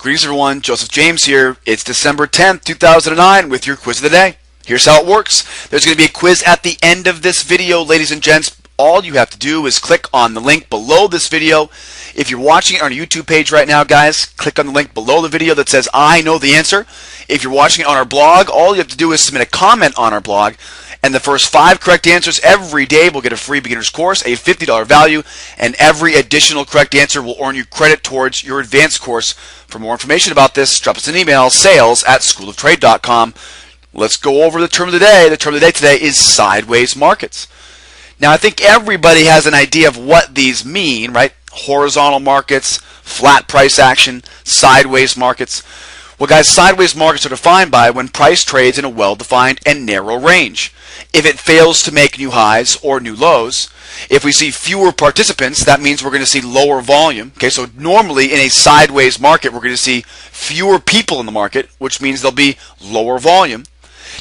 Greetings everyone, Joseph James here. It's December 10th, 2009 with your quiz of the day. Here's how it works. There's going to be a quiz at the end of this video, ladies and gents. All you have to do is click on the link below this video. If you're watching it on a YouTube page right now, guys, click on the link below the video that says I know the answer. If you're watching it on our blog, all you have to do is submit a comment on our blog, and the first 5 correct answers every day will get a free beginner's course, a $50 value, and every additional correct answer will earn you credit towards your advanced course. For more information about this, drop us an email, sales@schooloftrade.com. Let's go over the term of the day. The term of the day today is sideways markets. Now, I think everybody has an idea of what these mean, right? Horizontal markets, flat price action, sideways markets. Well, guys, sideways markets are defined by when price trades in a well-defined and narrow range. If it fails to make new highs or new lows, if we see fewer participants, that means we're going to see lower volume. Okay, so normally in a sideways market, we're going to see fewer people in the market, which means there'll be lower volume.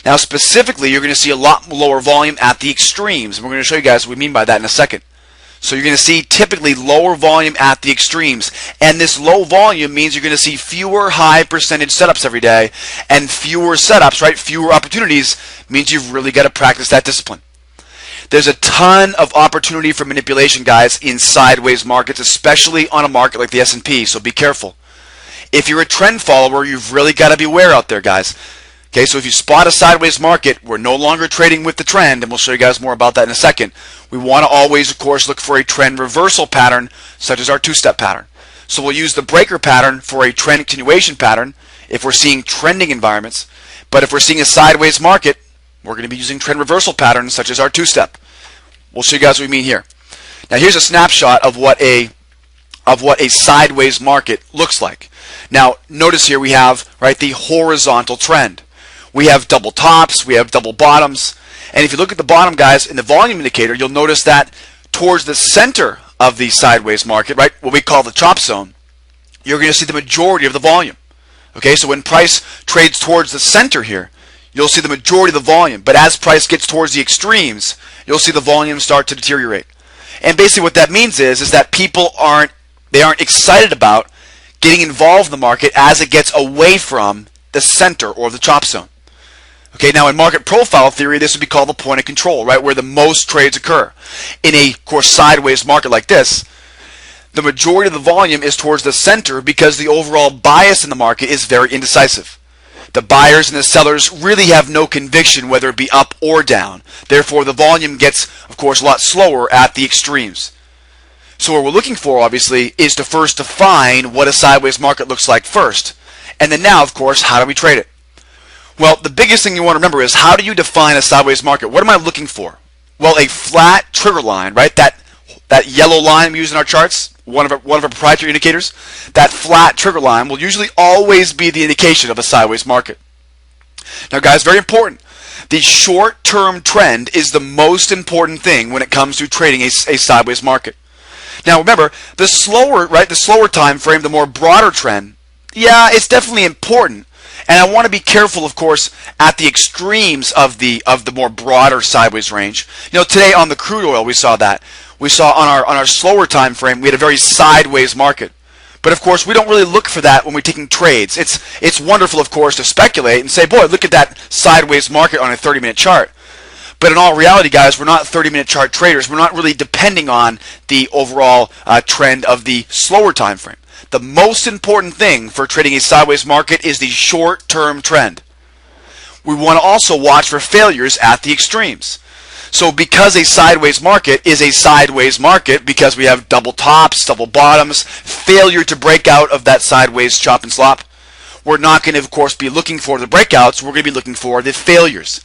Now, specifically, you're going to see a lot lower volume at the extremes, and we're going to show you guys what we mean by that in a second. So you're going to see typically lower volume at the extremes, and this low volume means you're going to see fewer high percentage setups every day, and fewer setups, right? Fewer opportunities means you've really got to practice that discipline. There's a ton of opportunity for manipulation, guys, in sideways markets, especially on a market like the S&P, so be careful. If you're a trend follower, you've really got to beware out there, guys. Okay, so if you spot a sideways market, we're no longer trading with the trend, and we'll show you guys more about that in a second. We want to always, of course, look for a trend reversal pattern, such as our two-step pattern. So we'll use the breaker pattern for a trend continuation pattern if we're seeing trending environments. But if we're seeing a sideways market, we're going to be using trend reversal patterns, such as our two-step. We'll show you guys what we mean here. Now, here's a snapshot of what a sideways market looks like. Now, notice here we have, right, the horizontal trend. We have double tops, we have double bottoms, and if you look at the bottom, guys, in the volume indicator, you'll notice that towards the center of the sideways market, right, what we call the chop zone, you're going to see the majority of the volume. Okay, so when price trades towards the center here, you'll see the majority of the volume, but as price gets towards the extremes, you'll see the volume start to deteriorate. And basically what that means is that people aren't excited about getting involved in the market as it gets away from the center or the chop zone. Okay, now in market profile theory, this would be called the point of control, right, where the most trades occur. In a, of course, sideways market like this, the majority of the volume is towards the center because the overall bias in the market is very indecisive. The buyers and the sellers really have no conviction whether it be up or down. Therefore, the volume gets, of course, a lot slower at the extremes. So what we're looking for, obviously, is to first define what a sideways market looks like first. And then now, of course, how do we trade it? Well, the biggest thing you want to remember is how do you define a sideways market? What am I looking for? Well, a flat trigger line, right? That yellow line we use in our charts, one of our proprietary indicators, that flat trigger line will usually always be the indication of a sideways market. Now, guys, very important. The short-term trend is the most important thing when it comes to trading a sideways market. Now, remember, the slower time frame, the more broader trend, yeah, it's definitely important. And I want to be careful, of course, at the extremes of the more broader sideways range. You know, today on the crude oil, we saw that. We saw on our slower time frame, we had a very sideways market. But of course, we don't really look for that when we're taking trades. It's wonderful, of course, to speculate and say, boy, look at that sideways market on a 30-minute chart. But in all reality, guys, we're not 30-minute chart traders. We're not really depending on the overall trend of the slower time frame. The most important thing for trading a sideways market is the short-term trend. We want to also watch for failures at the extremes. So because a sideways market is a sideways market, because we have double tops, double bottoms, failure to break out of that sideways chop and slop, we're not going to, of course, be looking for the breakouts. We're going to be looking for the failures.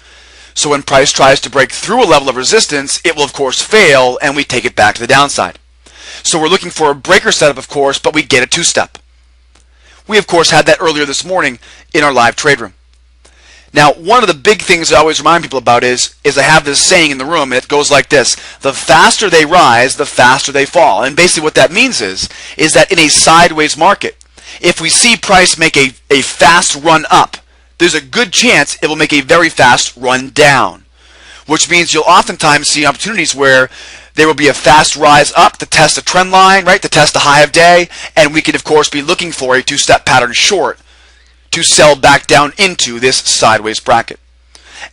So when price tries to break through a level of resistance, it will, of course, fail, and we take it back to the downside. So we're looking for a breaker setup, of course, but we get a two-step. We, of course, had that earlier this morning in our live trade room. Now, one of the big things I always remind people about is I have this saying in the room, and it goes like this: the faster they rise, the faster they fall. And basically what that means is that in a sideways market, if we see price make a fast run up, there's a good chance it will make a very fast run down, which means you'll oftentimes see opportunities where There will be a fast rise up to test a trend line, right? To test a high of day. And we could, of course, be looking for a two-step pattern short to sell back down into this sideways bracket.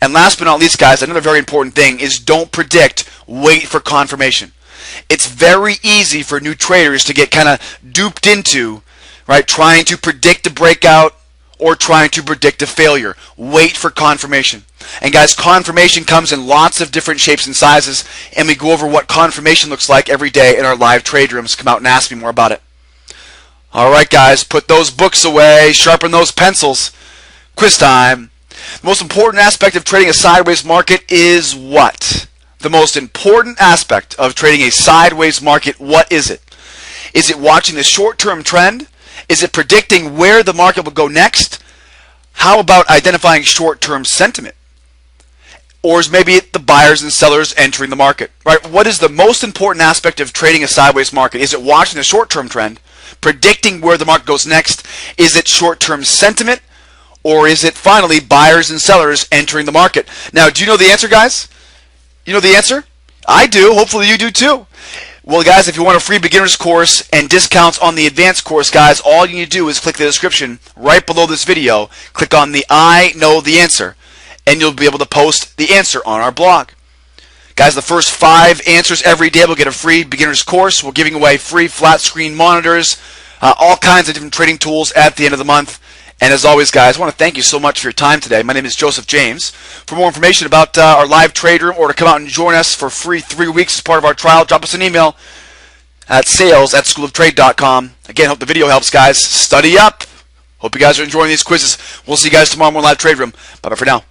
And last but not least, guys, another very important thing is don't predict, wait for confirmation. It's very easy for new traders to get kind of duped into, right, trying to predict a breakout or trying to predict a failure. Wait for confirmation. And guys, confirmation comes in lots of different shapes and sizes, and we go over what confirmation looks like every day in our live trade rooms. Come out and ask me more about it. All right, guys, put those books away, sharpen those pencils. Quiz time. The most important aspect of trading a sideways market is what? The most important aspect of trading a sideways market, what is it? Is it watching the short-term trend? Is it predicting where the market will go next? How about identifying short-term sentiment? Or is maybe it the buyers and sellers entering the market? Right? What is the most important aspect of trading a sideways market? Is it watching the short-term trend, predicting where the market goes next? Is it short-term sentiment? Or is it finally buyers and sellers entering the market? Now, do you know the answer, guys? You know the answer? I do. Hopefully you do too. Well, guys, if you want a free beginner's course and discounts on the advanced course, guys, all you need to do is click the description right below this video. Click on the I know the answer, and you'll be able to post the answer on our blog. Guys, the first 5 answers every day will get a free beginner's course. We're giving away free flat screen monitors, all kinds of different trading tools at the end of the month. And as always, guys, I want to thank you so much for your time today. My name is Joseph James. For more information about our live trade room or to come out and join us for free 3 weeks as part of our trial, drop us an email at sales@schooloftrade.com. Again, hope the video helps, guys. Study up. Hope you guys are enjoying these quizzes. We'll see you guys tomorrow in live trade room. Bye-bye for now.